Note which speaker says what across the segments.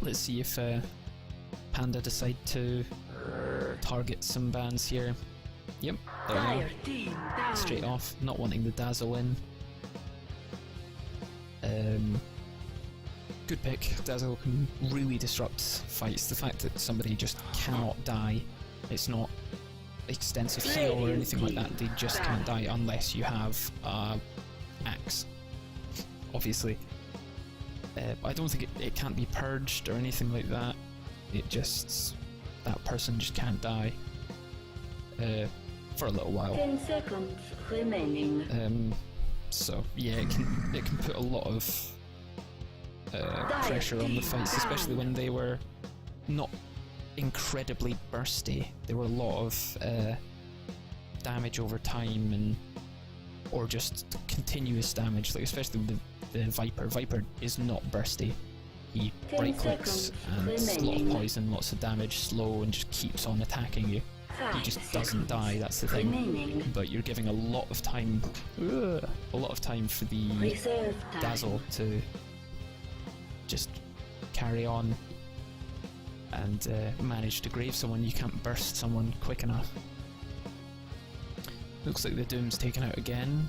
Speaker 1: Let's see if Panda decide to target some bans here. Yep, there we go. Straight off, not wanting the dazzle in. Good pick. Dazzle can really disrupt fights. The fact that somebody just cannot die, it's not extensive heal or anything like that, they just can't die unless you have axe, obviously. I don't think it can't be purged or anything like that. It just, that person just can't die for a little while.
Speaker 2: 10 seconds remaining.
Speaker 1: So yeah, it can put a lot of pressure on the fights, especially when they were not incredibly bursty. There were a lot of damage over time, and or just continuous damage, like especially with the Viper. Viper is not bursty. He right clicks and a lot of poison, lots of damage, slow, and just keeps on attacking you. He just doesn't die, that's the thing. But you're giving a lot of time for the Dazzle to just carry on and manage to grave someone. You can't burst someone quick enough. Looks like the Doom's taken out again.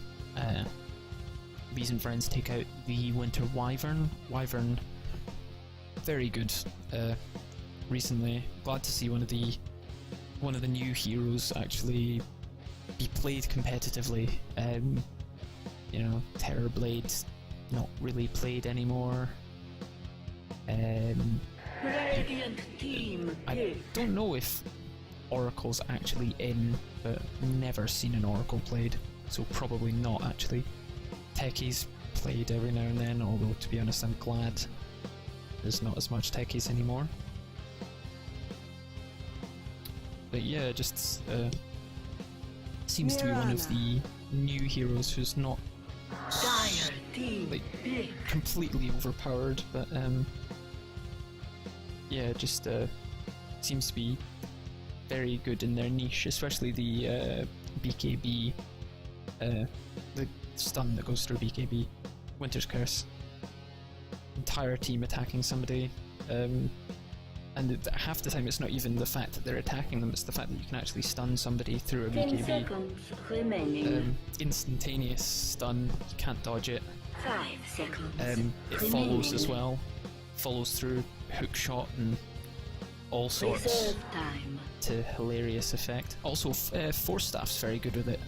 Speaker 1: Bees and Friends take out the Winter Wyvern. Wyvern, very good recently. Glad to see one of the new heroes actually be played competitively. You know, Terrorblade, not really played anymore. I don't know if Oracle's actually in, but never seen an Oracle played, so probably not actually. Techies played every now and then, although to be honest I'm glad there's not as much Techies anymore. But yeah, just seems to be one of the new heroes who's not like completely overpowered, but yeah, just seems to be very good in their niche, especially the BKB, the stun that goes through BKB, Winter's Curse. Entire team attacking somebody, and half the time it's not even the fact that they're attacking them, it's the fact that you can actually stun somebody through a
Speaker 2: 10
Speaker 1: BKB.
Speaker 2: seconds remaining.
Speaker 1: Instantaneous stun, you can't dodge it.
Speaker 2: 5 seconds
Speaker 1: It follows as well, follows through hook shot and all sorts.
Speaker 2: Reserve time.
Speaker 1: To hilarious effect. Also, Force Staff's very good with it,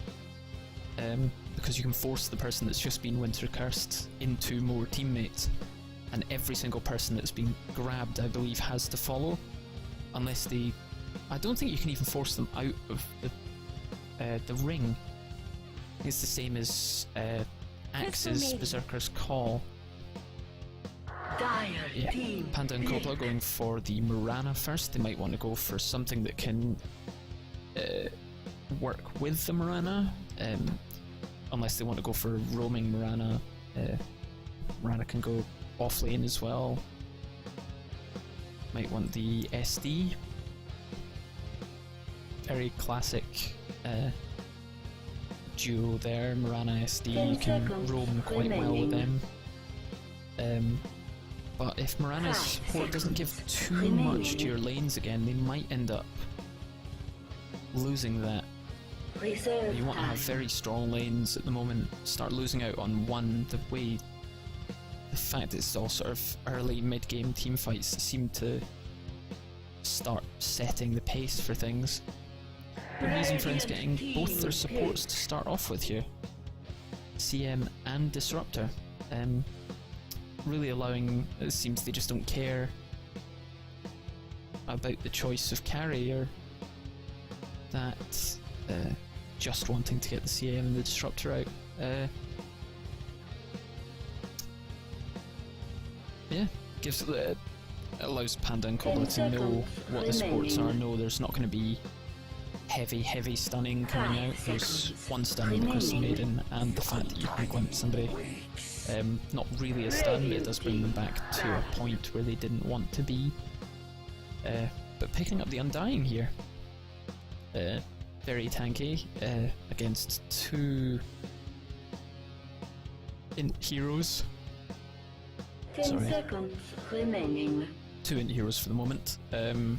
Speaker 1: because you can force the person that's just been Winter Cursed into more teammates, and every single person that's been grabbed, I believe, has to follow, unless they... I don't think you can even force them out of the ring. It's the same as Axe's Berserker's Call. Yeah, Panda and Kopla going for the Mirana first. They might want to go for something that can work with the Mirana, unless they want to go for roaming Mirana. Mirana can go off lane as well. Might want the SD. Very classic duo there, Mirana SD. You can roam quite well with them. But if Mirana's support doesn't give too much to your lanes again, they might end up losing that. You want to have very strong lanes at the moment. Start losing out on one, the fact that it's all sort of early mid-game team fights seem to start setting the pace for things. But Bees and Friends getting both their supports to start off with here. CM and Disruptor. Really allowing, it seems they just don't care about the choice of carry, or that just wanting to get the CM and the Disruptor out. Yeah, allows Panda and Kopla to know what the supports are, know there's not going to be heavy stunning coming out. There's one stun with the Crystal Maiden and the fact that you can glimpse somebody. Not really a stun, but it does bring them back to a point where they didn't want to be. But picking up the Undying here. Very tanky against two heroes.
Speaker 2: 10 seconds remaining.
Speaker 1: 2 anti-heroes for the moment. Can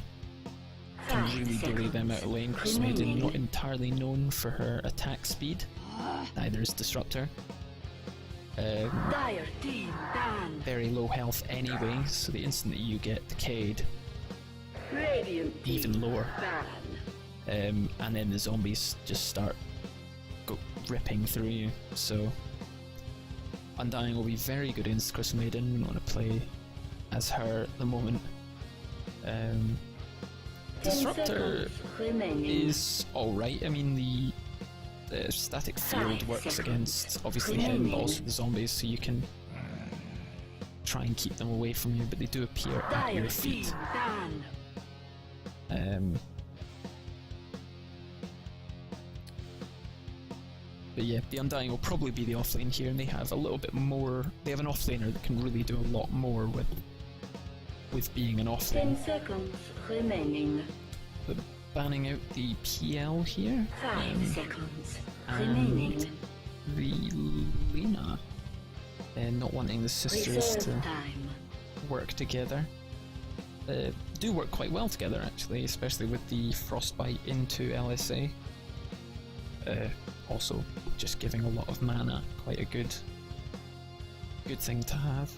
Speaker 1: really bully them out of lane. Crystal Maiden not entirely known for her attack speed. Neither is Disruptor. Very low health anyway, so the instant that you get decayed, even lower. And then the zombies just start ripping through you. So Undying will be very good against Crystal Maiden. We don't want to play as her at the moment. Disruptor is alright. I mean, the static field works against obviously him, but also the zombies, so you can try and keep them away from you, but they do appear at your feet. But yeah, the Undying will probably be the offlane here, and they have a little bit more. They have an offlaner that can really do a lot more with being an offlane.
Speaker 2: 10 seconds remaining.
Speaker 1: But banning out the PL here.
Speaker 2: 5 seconds
Speaker 1: and
Speaker 2: remaining.
Speaker 1: the Lena. And not wanting the sisters
Speaker 2: Reserve
Speaker 1: to
Speaker 2: time.
Speaker 1: work together. Do work quite well together actually, especially with the Frostbite into LSA. Also, just giving a lot of mana, quite a good thing to have.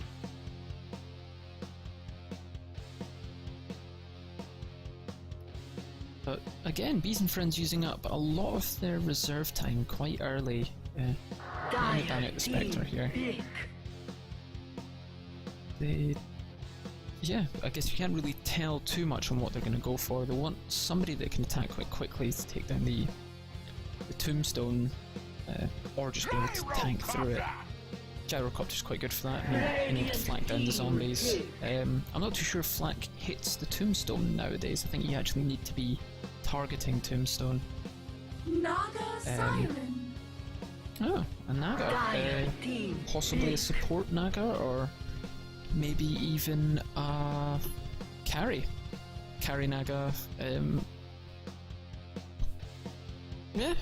Speaker 1: But again, Bees and Friends using up a lot of their reserve time quite early. Let me ban out the Spectre here. Yeah, I guess you can't really tell too much on what they're going to go for. They want somebody that can attack quite quickly to take down the Tombstone, or just be able to tank through it. Gyrocopter's quite good for that, being able to flank down the zombies. I'm not too sure if flank hits the Tombstone nowadays. I think you actually need to be targeting Tombstone. Oh, a Naga. Possibly a support Naga, or maybe even a carry Naga. Yeah,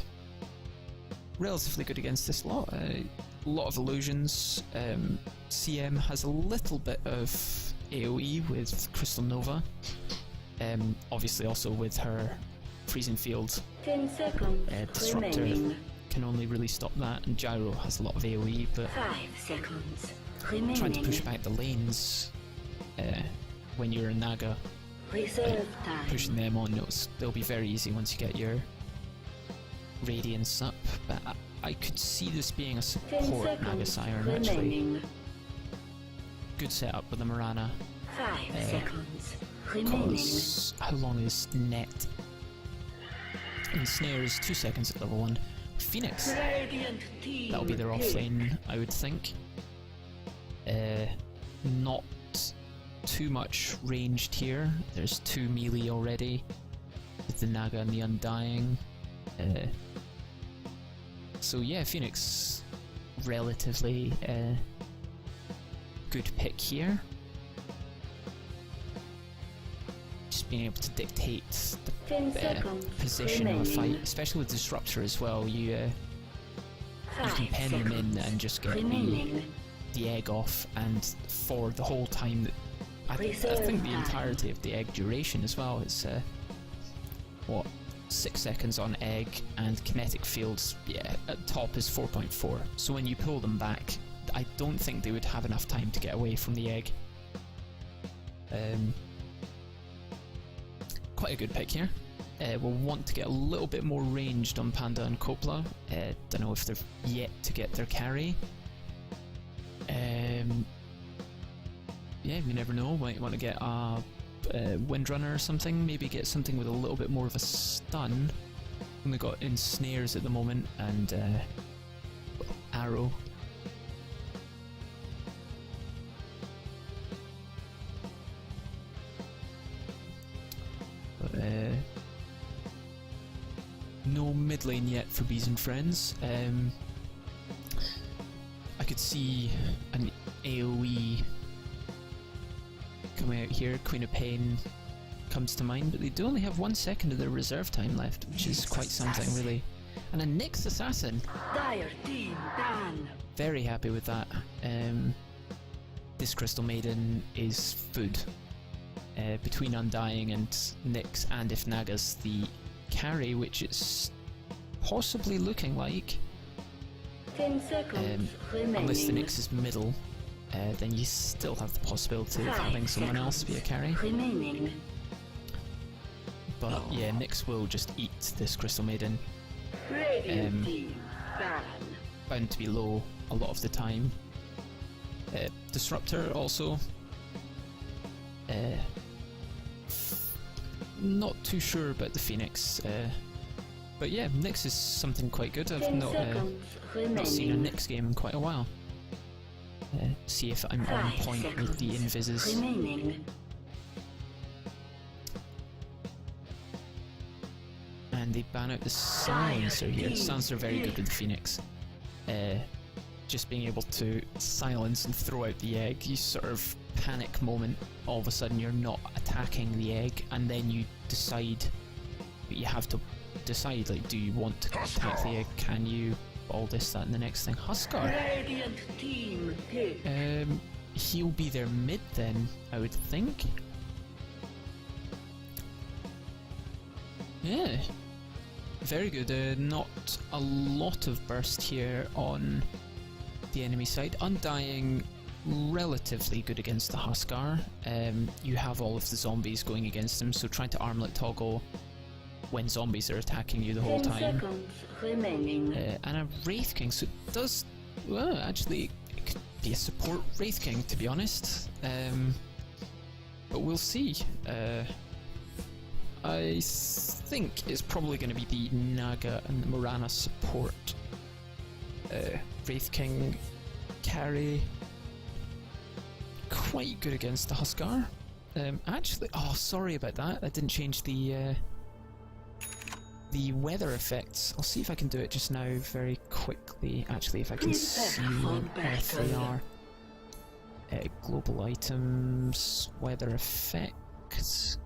Speaker 1: relatively good against this lot. A lot of illusions. CM has a little bit of AoE with Crystal Nova. Obviously also with her Freezing Field.
Speaker 2: 10 seconds
Speaker 1: Disruptor
Speaker 2: remaining.
Speaker 1: can only really stop that, and Gyro has a lot of AoE, but
Speaker 2: 5 seconds remaining.
Speaker 1: trying to push back the lanes when you're a Naga,
Speaker 2: Reserve time.
Speaker 1: pushing them on, they'll be very easy once you get your Radiance up, but I could see this being a
Speaker 2: 10
Speaker 1: support Naga
Speaker 2: seconds
Speaker 1: Siren actually.
Speaker 2: remaining.
Speaker 1: Good setup with the Mirana,
Speaker 2: 5 seconds remaining.
Speaker 1: because how long is net? Ensnare is 2 seconds at level 1. Phoenix, that'll be their offlane, I would think. Not too much ranged here. There's 2 melee already with the Naga and the Undying. So yeah, Phoenix, relatively good pick here. Just being able to dictate the position of a fight, especially with Disruptor as well. You can pen them in and just get the egg off, and for the whole time that I think the entirety of the egg duration as well is what, 6 seconds on egg, and kinetic fields, yeah, at top is 4.4. So when you pull them back, I don't think they would have enough time to get away from the egg. Quite a good pick here. We'll want to get a little bit more ranged on Panda and Kopla. Don't know if they're yet to get their carry. Yeah, you never know. Might want to get a Windrunner or something. Maybe get something with a little bit more of a stun. Only got Ensnares at the moment, and Arrow. But no mid lane yet for Bees and Friends. I could see an AoE coming out here. Queen of Pain comes to mind, but they do only have 1 second of their reserve time left, which is quite something, really. And a Nyx Assassin. Very happy with that. This Crystal Maiden is food. between Undying and Nyx, and if Naga's the carry, which it's possibly looking like,
Speaker 2: 10 seconds
Speaker 1: unless the
Speaker 2: remaining.
Speaker 1: Nyx is middle, then you still have the possibility of
Speaker 2: 5
Speaker 1: having someone else be a carry.
Speaker 2: remaining.
Speaker 1: But yeah, Nyx will just eat this Crystal Maiden.
Speaker 2: Radiant team ban.
Speaker 1: Bound to be low a lot of the time. Disruptor also. Not too sure about the Phoenix. But yeah, Nyx is something quite good. I've
Speaker 2: 10
Speaker 1: not
Speaker 2: seconds
Speaker 1: seen a
Speaker 2: remaining.
Speaker 1: Nyx game in quite a while. See if I'm on
Speaker 2: 5
Speaker 1: point
Speaker 2: seconds
Speaker 1: with the invises.
Speaker 2: remaining.
Speaker 1: And they ban out the silencer here. Silencer very good with the Phoenix. Just being able to silence and throw out the egg, you sort of panic moment, all of a sudden you're not attacking the egg, and then you decide, but you have to decide, like, do you want to attack the egg, can you, all this, that, and the next thing. Huskar!
Speaker 2: Radiant team pick.
Speaker 1: He'll be their mid then, I would think. Yeah. Very good. Not a lot of burst here on the enemy side. Undying, relatively good against the Huskar. You have all of the zombies going against him, so trying to armlet toggle when zombies are attacking you the whole
Speaker 2: 10
Speaker 1: time.
Speaker 2: seconds remaining.
Speaker 1: And a Wraith King, so it does, well, actually, it could be a support Wraith King, to be honest. But we'll see. I think it's probably going to be the Naga and the Morana support. Wraith King carry. Quite good against the Huskar. Actually, oh, sorry about that. I didn't change the weather effects. I'll see if I can do it just now very quickly. Actually, if I can see on Earth they are. Global items, weather effects.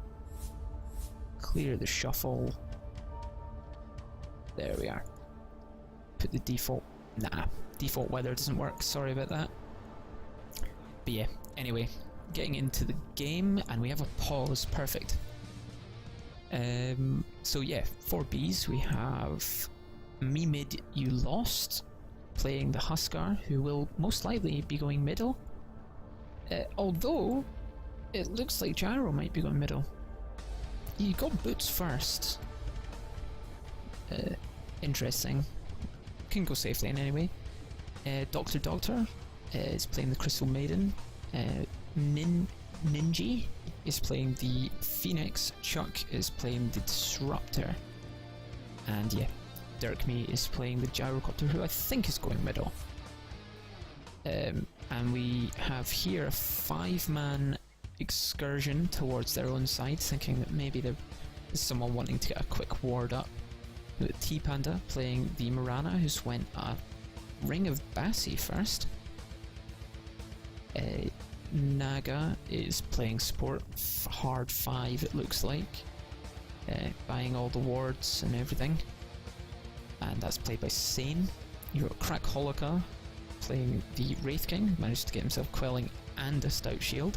Speaker 1: Clear the shuffle. There we are. Put the default. Nah, default weather doesn't work. Sorry about that. But yeah, anyway, getting into the game, and we have a pause. Perfect. So yeah, for Bs we have me mid, you lost, playing the Huskar, who will most likely be going middle. Although it looks like Gyro might be going middle. You got Boots first. Interesting. Can go safely in anyway. Doctor is playing the Crystal Maiden. Ninji is playing the Phoenix. Chuck is playing the Disruptor. And yeah, Dirk Me is playing the Gyrocopter, who I think is going middle. And we have here a 5-man excursion towards their own side, thinking that maybe there is someone wanting to get a quick ward up. With T-Panda playing the Morana, who's went a Ring of Bassi first. Naga is playing support, hard 5 it looks like, buying all the wards and everything, and that's played by Sane. You've got Crack Holoca playing the Wraith King, managed to get himself Quelling and a Stout Shield.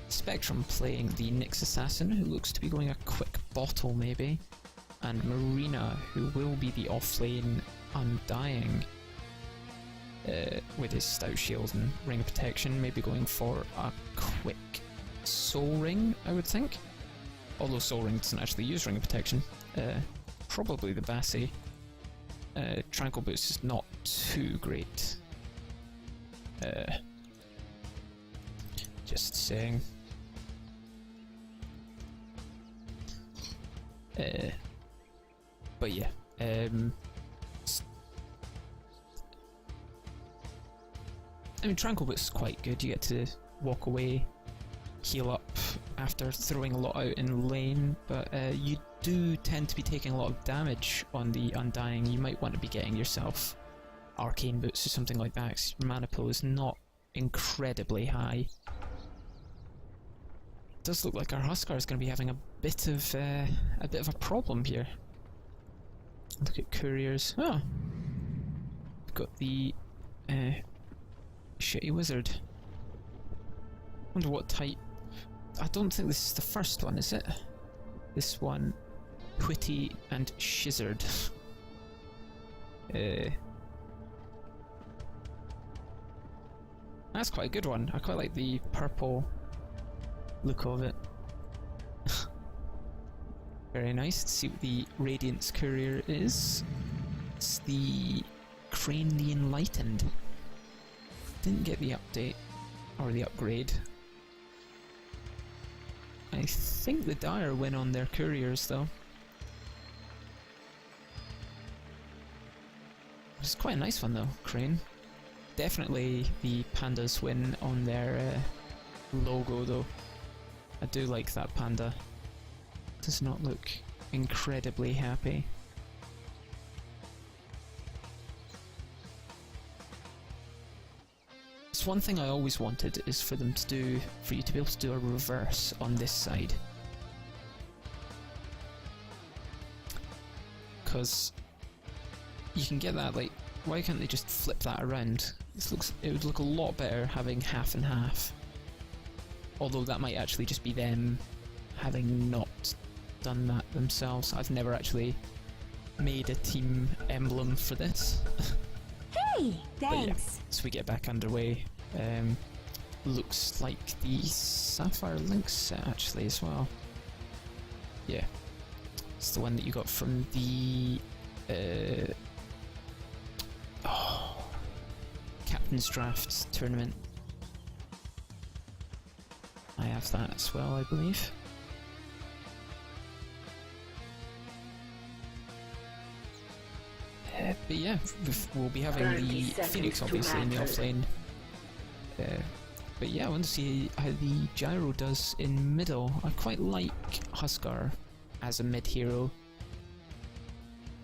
Speaker 1: Spectrum playing the Nyx Assassin, who looks to be going a quick bottle maybe, and Marina, who will be the offlane Undying, with his Stout Shield and Ring of Protection, maybe going for a quick Soul Ring, I would think. Although Soul Ring doesn't actually use Ring of Protection. Probably the Bassi. Tranquil Boots is not too great. Just saying. But yeah, I mean, Tranquil Boots is quite good. You get to walk away, heal up after throwing a lot out in lane, but you do tend to be taking a lot of damage on the Undying. You might want to be getting yourself Arcane Boots or something like that, 'cause your mana pool is not incredibly high. It does look like our Huskar is going to be having a bit of a problem here. Look at couriers. Oh, we've got the shitty wizard. Wonder what type I don't think this is the first one, is it? This one, Whitty and Shizzard. That's quite a good one. I quite like the purple look of it. Very nice. Let's see what the Radiance Courier is. It's the Crane the Enlightened. Didn't get the update, or the upgrade. I think the Dire win on their couriers though. It's quite a nice one though, Crane. Definitely the Pandas win on their logo though. I do like that panda. Does not look incredibly happy. It's one thing I always wanted is for them to do, for you to be able to do a reverse on this side. Because you can get that, like, why can't they just flip that around? It would look a lot better having half and half. Although that might actually just be them having not done that themselves. I've never actually made a team emblem for this.
Speaker 3: Hey, thanks.
Speaker 1: Yeah, so we get back underway. Looks like the Sapphire Lynx set actually as well. Yeah, it's the one that you got from the Captain's Draft tournament. I have that as well, I believe. But yeah, we'll be having the Phoenix obviously in the offlane. But yeah, I want to see how the Gyro does in middle. I quite like Huskar as a mid hero.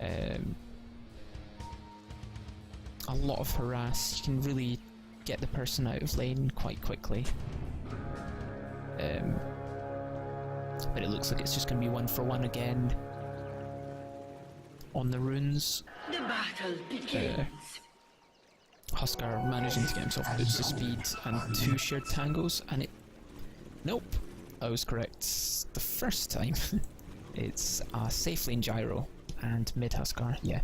Speaker 1: A lot of harass, you can really get the person out of lane quite quickly. But it looks like it's just going to be 1-for-1 again on the runes.
Speaker 2: The battle begins.
Speaker 1: Huskar managing to get himself boots of speed and 2 shared tangos, and it... Nope, I was correct the first time. It's a safe lane Gyro and mid Huskar, yeah.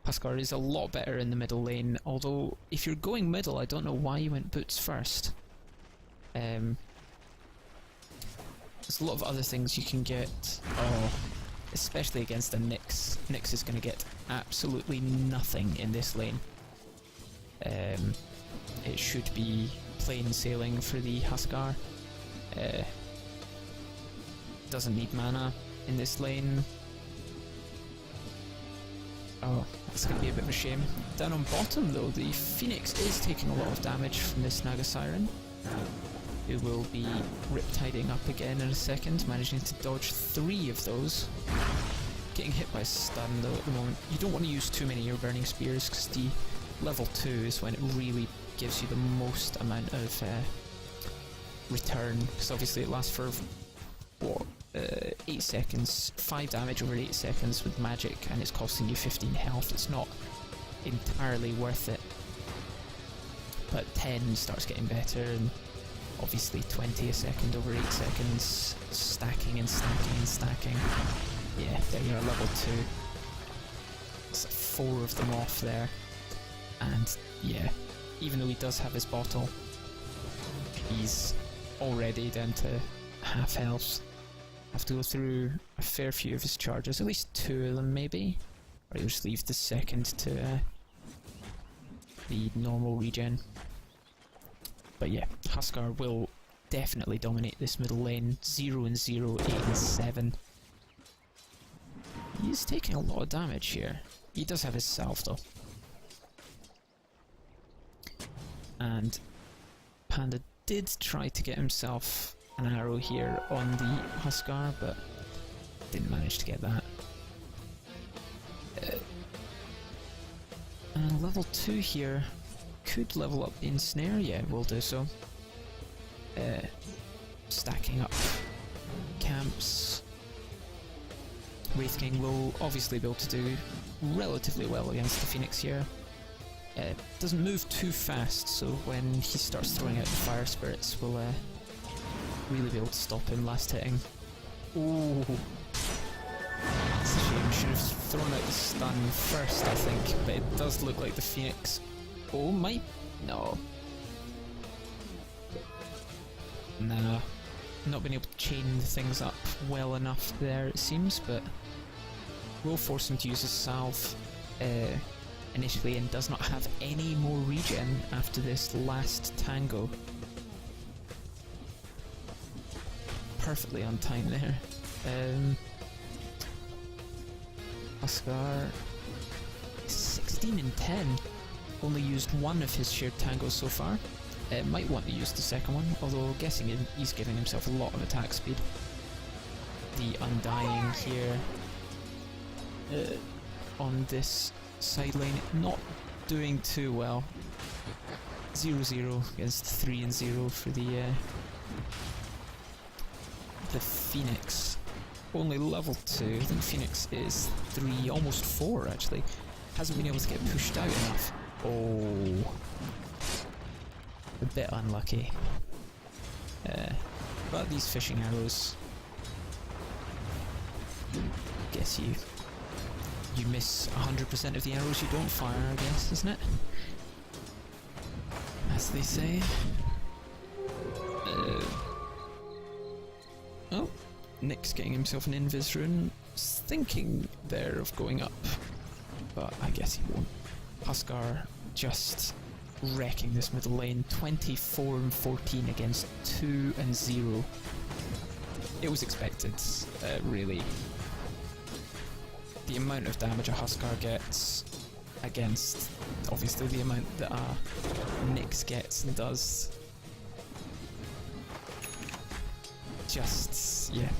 Speaker 1: Huskar is a lot better in the middle lane, although if you're going middle, I don't know why you went boots first. There's a lot of other things you can get. Oh, especially against a Nyx. Nyx is going to get absolutely nothing in this lane. It should be plain sailing for the Huskar. Doesn't need mana in this lane. Oh, that's going to be a bit of a shame. Down on bottom though, the Phoenix is taking a lot of damage from this Naga Siren, who will be riptiding up again in a second, managing to dodge 3 of those. Getting hit by stun though at the moment. You don't want to use too many of your Burning Spears, because the level 2 is when it really gives you the most amount of return, because obviously it lasts for, what, 8 seconds, 5 damage over 8 seconds with magic, and it's costing you 15 health. It's not entirely worth it. But 10 starts getting better, and obviously 20 a second over 8 seconds, stacking and stacking and stacking. Yeah, there you are, level 2. It's 4 of them off there. And yeah, even though he does have his bottle, he's already down to half health. Have to go through a fair few of his charges, at least 2 of them maybe. Or you'll just leave the second to the normal regen. But yeah, Huskar will definitely dominate this middle lane. 0 and 0, 8 and 7. He's taking a lot of damage here. He does have his salve though. And Panda did try to get himself an arrow here on the Huskar, but didn't manage to get that. And level 2 here could level up the Ensnare, yeah, will do so. Stacking up camps. Wraith King will obviously be able to do relatively well against the Phoenix here. Doesn't move too fast, so when he starts throwing out the Fire Spirits, we'll really be able to stop him last hitting. Ooh. It's a shame. Should have thrown out the stun first, I think, but it does look like the Phoenix. Oh, might. No. Nah. Not been able to chain things up well enough there, it seems, but will force him to use his salve initially, and does not have any more regen after this last tango. Perfectly on time there. Huskar 16 and 10. Only used one of his shared tangos so far. Might want to use the second one, although guessing he's giving himself a lot of attack speed. The Undying here on this side lane, not doing too well. 0-0 against 3-0 for the Phoenix. Only level 2. I think Phoenix is 3, almost 4 actually. Hasn't been able to get pushed out enough. Oh. A bit unlucky. But these fishing arrows, guess you miss 100% of the arrows you don't fire, I guess, isn't it? As they say. Oh, Nick's getting himself an invis rune, thinking there of going up, but I guess he won't. Huskar just wrecking this middle lane, 24 and 14 against 2 and 0. It was expected, really. The amount of damage a Huskar gets against, obviously, the amount that Nyx gets and does. Just, yeah.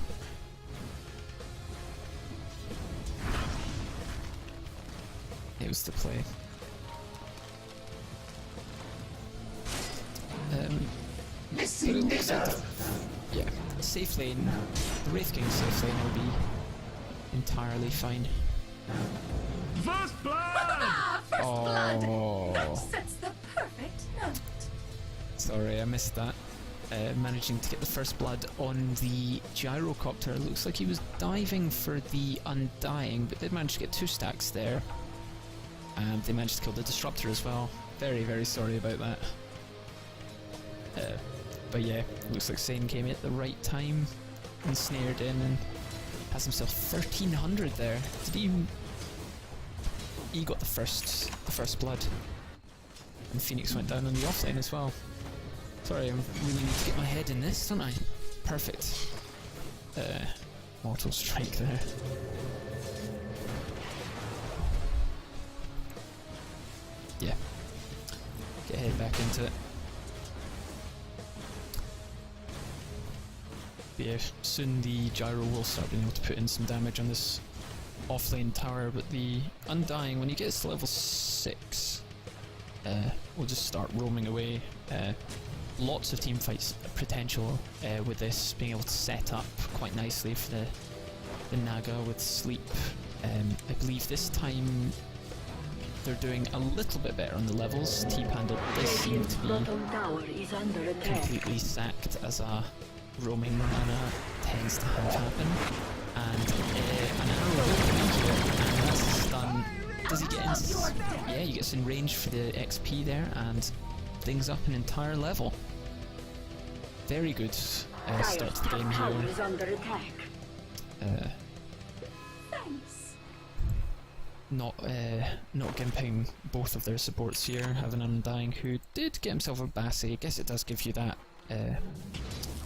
Speaker 1: It was the play. But it looks like yeah, safe lane, the Wraith King's safe lane will be entirely fine.
Speaker 2: First blood!
Speaker 3: First blood!
Speaker 1: Oh,
Speaker 3: That sets the perfect note.
Speaker 1: sorry, I missed that. Managing to get the first blood on the gyrocopter. Looks like he was diving for the Undying, but they managed to get 2 stacks there. And they managed to kill the Disruptor as well. Very, very sorry about that. But yeah, looks like Sane came at the right time and snared in and has himself 1300 there. Did he even... He got the first blood. And Phoenix went down on the offlane as well. Sorry, I really need to get my head in this, don't I? Perfect. Mortal Strike there. Yeah. Get head back into it. But yeah, soon the gyro will start being able to put in some damage on this offlane tower, but the Undying, when he gets to level 6, will just start roaming away. Lots of teamfights potential with this, being able to set up quite nicely for the Naga with sleep. I believe this time they're doing a little bit better on the levels. T-Panda does seem to be completely sacked, as a roaming mana tends to have happen. And an arrow opening here, and that's a stun. Does he get in? Yeah, he gets in range for the XP there, and things up an entire level. Very good start to the game here. Not gimping both of their supports here. Having Undying, who did get himself a Bassi. I guess it does give you that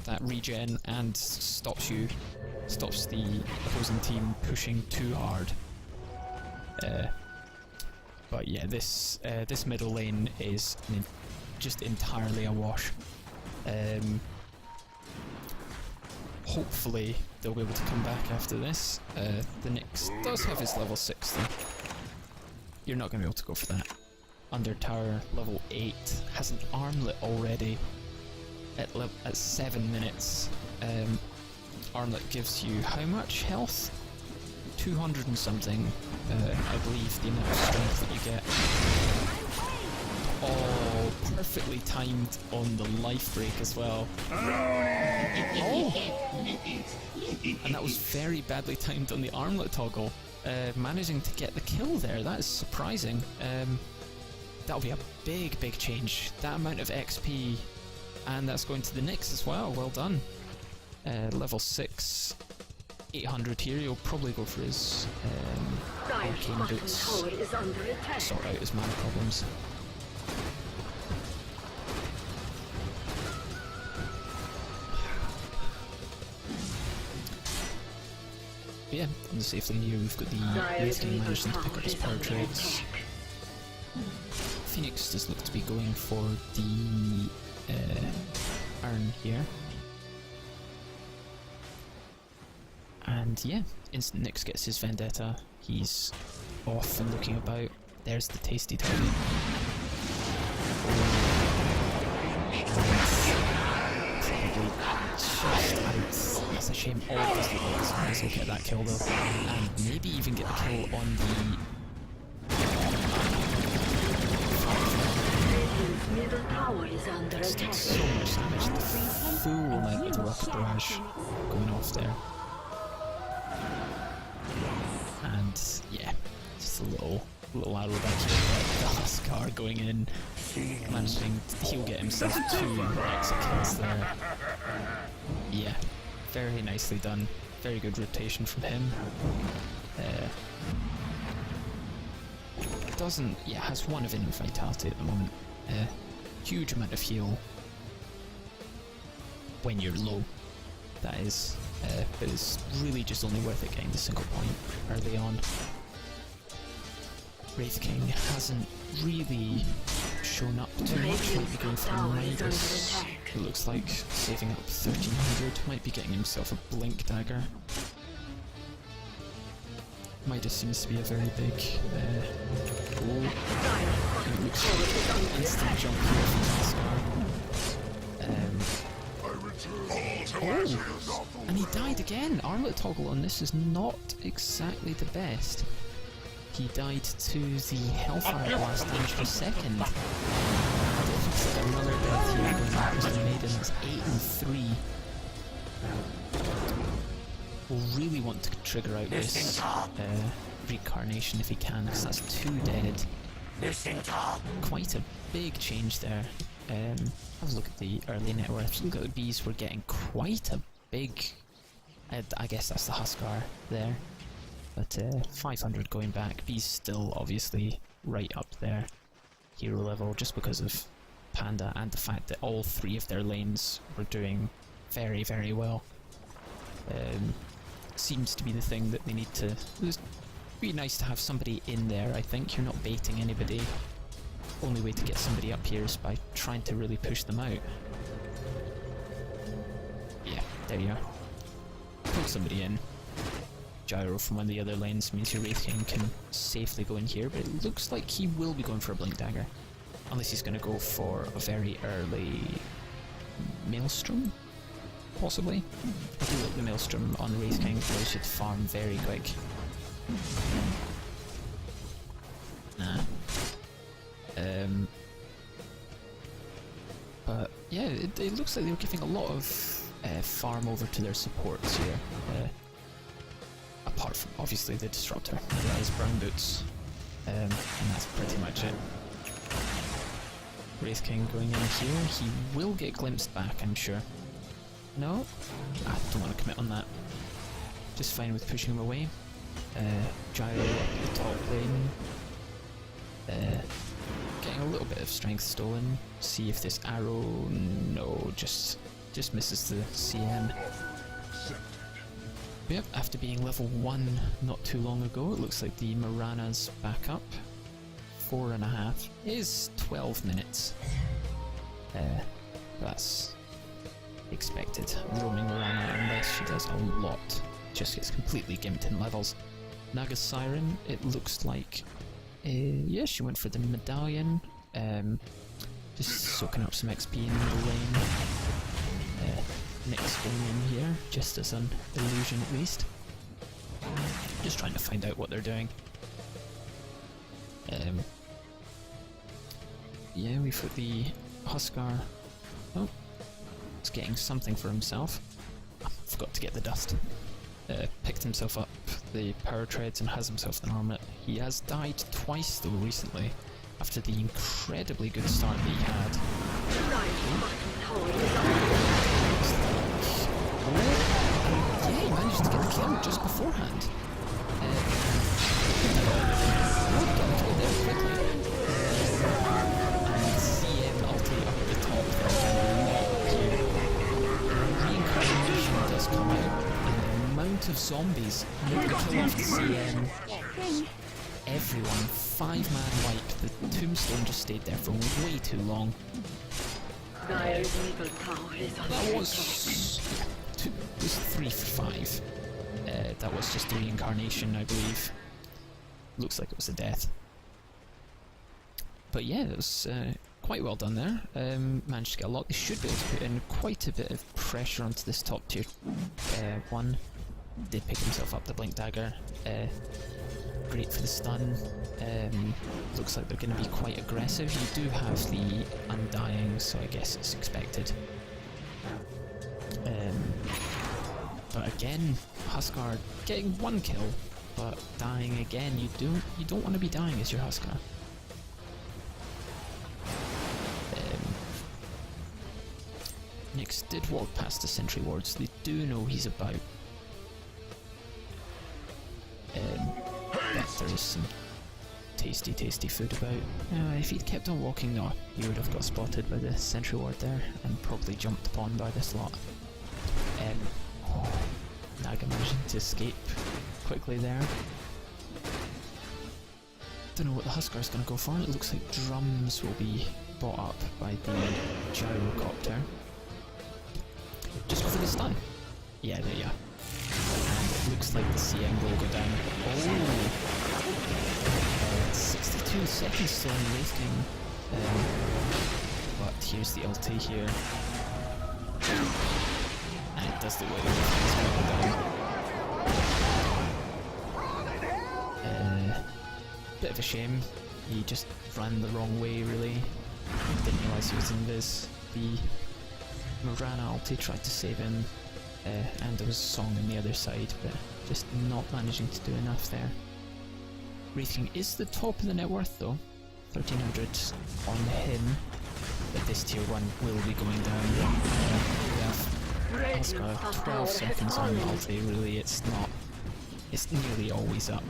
Speaker 1: that regen and stops the opposing team pushing too hard. But yeah, this middle lane is just entirely a wash. Hopefully they'll be able to come back after this. The Nyx does have his level 6 though. You're not going to be able to go for that. Under tower level 8 has an armlet already at 7 minutes. Armlet gives you how much health? 200 and something, I believe, the amount of strength that you get. Oh, perfectly timed on the life break as well. And that was very badly timed on the armlet toggle. Managing to get the kill there, that is surprising. That'll be a big change. That amount of XP, and that's going to the Nyx as well. Well done. Level 6, 800 here. He'll probably go for his arcane boots, sort out his mana problems. Yeah, on the safe lane here we've got the Wraithking managing to pick up his power trades. Phoenix does look to be going for the Iron here. And yeah, instant Nyx gets his Vendetta. He's off and looking about. There's the tasty target. That's a shame. All of these little guys will get that kill though, and maybe even get the kill on the. It's done so much damage. The full amount of the rocket barrage going off there, and yeah, just a little arrow back here. The Huskar going in, managing he'll get himself 2 exit kills there. Yeah, very nicely done. Very good rotation from him. Has 1 of inner vitality at the moment. Huge amount of heal when you're low, that is. But it's really just only worth it getting the single point early on. Wraithking hasn't really shown up too much, might be going for Midas. It looks like saving up 1300, might be getting himself a Blink Dagger. Midas seems to be a very big instant jump here from Huskar. And he died again! Armlet toggle on this is not exactly the best. He died to the Hellfire Blast damage per second. Looks like another death here going out as the Maiden. That's 8 and 3. Will really want to trigger out this Reincarnation if he can, because that's 2 dead. Quite a big change there. Have a look at the early net worth. Look at the bees, we're getting quite a big. I guess that's the Huskar there. But 500 going back. Bees still obviously right up there, hero level, just because of Panda and the fact that all 3 of their lanes were doing very well. Seems to be the thing that they need to. It's really nice to have somebody in there. I think you're not baiting anybody. Only way to get somebody up here is by trying to really push them out. Yeah, there you are. Pull somebody in. Gyro from one of the other lanes means your Wraithking can safely go in here, but it looks like he will be going for a Blink Dagger. Unless he's going to go for a very early Maelstrom? Possibly. I do like the Maelstrom on Wraithking, so he should farm very quick. Nah. But yeah, it looks like they were giving a lot of farm over to their supports here. Apart from obviously the Disruptor, that is Brown Boots, and that's pretty much it. Wraithking going in here, he will get glimpsed back, I'm sure. No? I don't want to commit on that. Just fine with pushing him away. Gyro up the top lane. Getting a little bit of strength stolen. See if this arrow... No, just misses the CM. Yep, after being level 1 not too long ago, it looks like the Morana's back up. 4.5 is 12 minutes. That's expected. Roaming Morana, unless she does a lot, just gets completely gimped in levels. Naga's Siren, it looks like... yeah, she went for the medallion. Just soaking up some XP in the lane. Nyx going in here, just as an illusion at least. Just trying to find out what they're doing. Yeah, we've got the Huskar, oh, he's getting something for himself. Forgot to get the dust. Picked himself up the power treads and has himself an armlet. He has died twice though recently, after the incredibly good start that he had. Yeah, he managed to get the kill just beforehand. Got the kill there quickly. And CM ulti up at the top there can lock you. Reincarnation does come out. Amount of zombies make the kill off the CM. Everyone, 5-man wipe. The tombstone just stayed there for way too long. That was 3 for 5. That was just a reincarnation, I believe. Looks like it was a death. But yeah, it was quite well done there. Managed to get a lot. They should be able to put in quite a bit of pressure onto this top tier one. Did pick himself up the blink dagger. Great for the stun. Looks like they're going to be quite aggressive. You do have the undying, so I guess it's expected. But again, Huskar getting 1 kill, but dying again. You don't want to be dying as your Huskar. Nyx did walk past the sentry wards. They do know he's about. But there is some tasty food about. If he'd kept on walking, no, he would have got spotted by the sentry ward there and probably jumped upon by this lot. Naga managing to escape quickly there. Don't know what the Huskar's going to go for. It looks like drums will be bought up by the gyrocopter. Just go for the stun. Yeah, there you are. And it looks like the CM will go down. Oh! 62 seconds still in Wraith King. But here's the ulti here. And it does the way it's going to go down. Bit of a shame. He just ran the wrong way, really. Didn't realise he was in this. The Morana ulti tried to save him. And there was a song on the other side, but just not managing to do enough there. Wraith King is the top of the net worth though, 1300 on him, but this tier 1 will be going down. We have Huskar 12 seconds on the ulti, really it's nearly always up.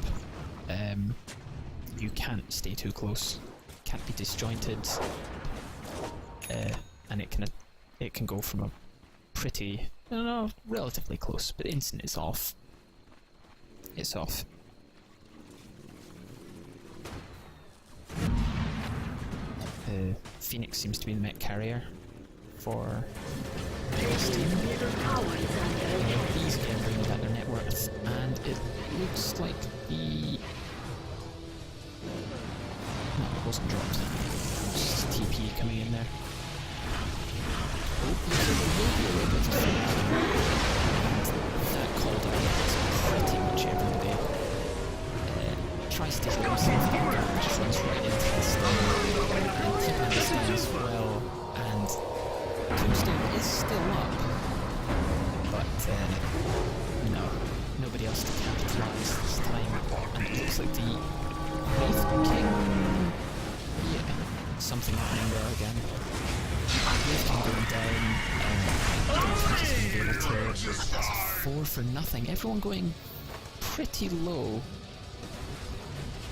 Speaker 1: You can't stay too close, can't be disjointed, and it can go from a pretty, I don't know, relatively close, but instant is off. It's off. Phoenix seems to be the mech carrier for this team. He's again bringing back their net worth, and it looks like the... No, it wasn't dropped. Just TP coming in there. Oh, looks like there will be a little bit of a fake. That called out pretty much everybody. Tries to heal himself here, just runs right into the stun. And T-Panda stun as well. And Tombstone is still up. But, no. Nobody else to capitalise this time. And it looks like the Wraith King... Yeah, something happening there again. Wraith King going down. I don't think he's going to be able to... That's a 4 for nothing. Everyone going pretty low.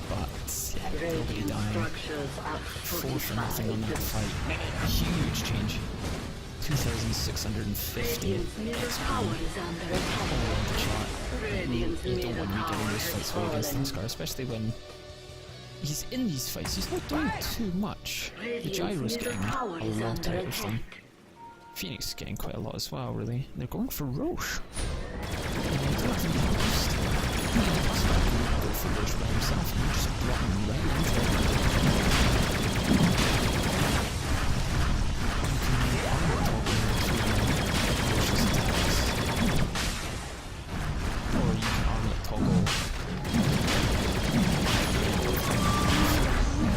Speaker 1: But yeah, nobody dying. 4 for nothing on that fight. Huge change. 2,650 XP. All on the chart. You don't want to be getting those fights well against Huskar, especially when he's in these fights. He's not doing too much. The gyro's getting a lot out of them. Phoenix is getting quite a lot as well, really. They're going for Roche. Go for Roche by himself and just run right into it. Or you can armlet toggle.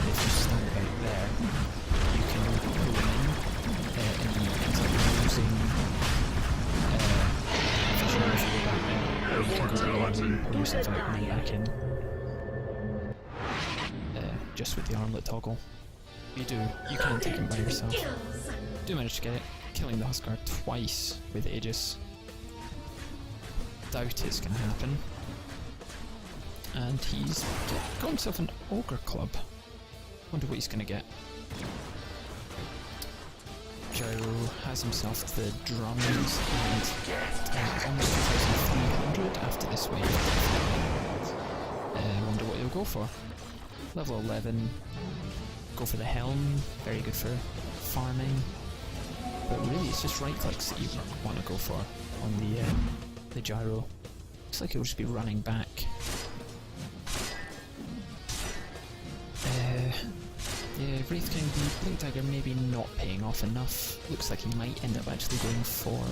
Speaker 1: If you stand out there, you can pull him in go beyond and pull yourself out and then back in. Just with the armlet toggle. You can take him by yourself. Do manage to get it, killing the Huskar twice with Aegis. Doubt it's going to happen. And he's got himself an Ogre Club. Wonder what he's going to get. Gyro has himself the drums and almost 2,300 after this wave. Wonder what he'll go for. Level 11. Go for the helm. Very good for farming. But really, it's just right clicks that you want to go for on the gyro. Looks like it'll just be running back. Yeah, Wraith King, the Blink Dagger maybe not paying off enough. Looks like he might end up actually going for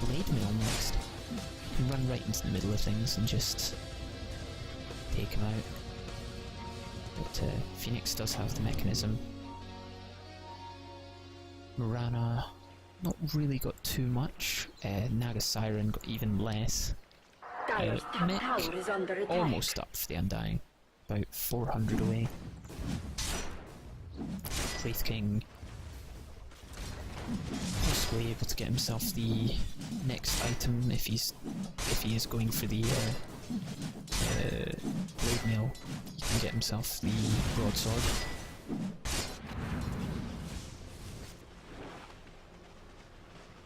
Speaker 1: Blade Mail next. You can run right into the middle of things and just take him out. But Phoenix does have the mechanism. Morana, not really got too much. Naga Siren got even less. Mech, almost up for the Undying. About 400 away. Wraith King possibly able to get himself the next item if he is going for the Blade Mail. He can get himself the broadsword.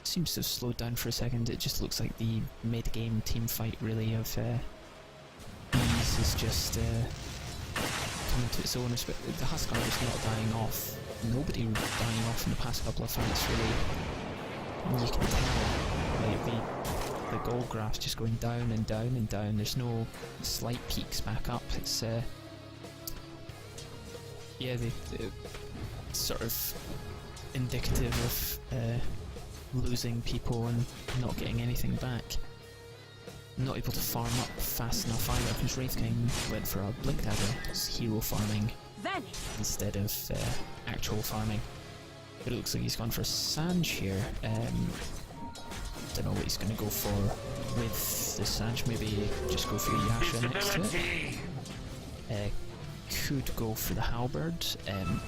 Speaker 1: Seems to have slowed down for a second. It just looks like the mid-game team fight really of Bees is just coming to its own. The Huskar is not dying off. Nobody dying off in the past couple of fights really. You can tell, like the gold graph's just going down and down and down. There's no slight peaks back up. It's yeah, the sort of indicative of losing people and not getting anything back. Not able to farm up fast enough either, because Wraith King went for a Blink Dagger. It's hero farming instead of actual farming. But it looks like he's gone for Sanj here. Don't know what he's going to go for with the Sanj. Maybe just go for the Yasha next to it. Could go for the Halberd,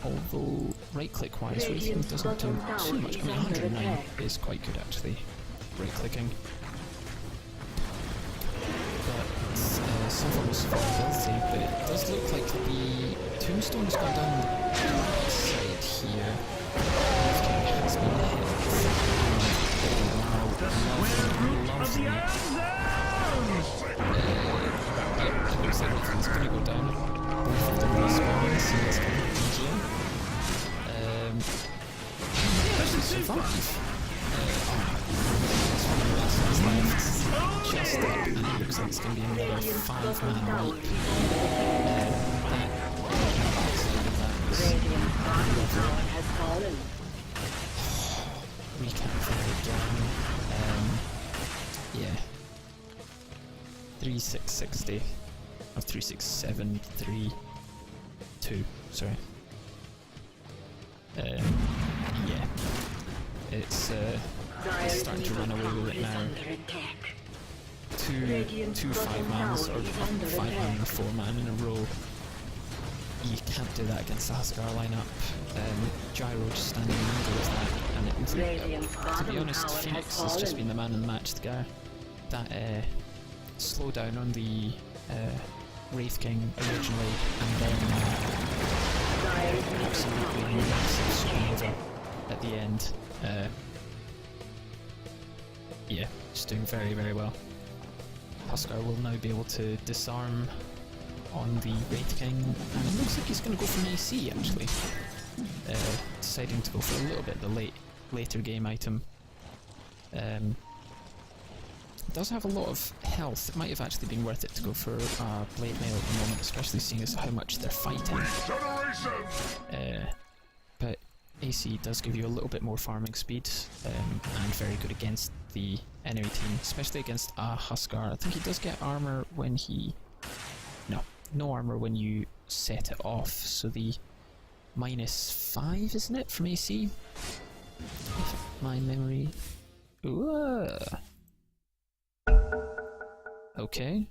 Speaker 1: although right click wise Wraith King doesn't do too much. I mean 109 is quite good actually, right clicking. Someone was vulnerability, but it does look like the tombstone has gone down the right side here. Wraith King has been hit. Lovely. It looks like Wraith King's going to go down. Both of them respawns, so it's going to be easier. Actually survive. Just up, and it looks like it's going to be another 5-man wipe. Recap for it again. Yeah. 3660. Or 367, 32, sorry. Yeah. It's starting to run away with it now. Two 5-mans, or 5-man and a 4-man in a row. You can't do that against the Huskar lineup. Gyro just standing in the middle of that, and it, to be honest, Phoenix has just been the man in the match. The guy that slowdown on the Wraith King originally, and then absolutely massive supernova at the end. Yeah, just doing very, very well. Huskar will now be able to disarm on the Wraith King, and it looks like he's going to go for an AC actually. Deciding to go for a little bit the later game item. Does have a lot of health. It might have actually been worth it to go for Blade Mail at the moment, especially seeing as how much they're fighting. But AC does give you a little bit more farming speed, and very good against the enemy team, especially against a Huskar. I think he does get armor when he... No armor when you set it off, so the -5, isn't it, from AC? If my memory... Ooh. Okay.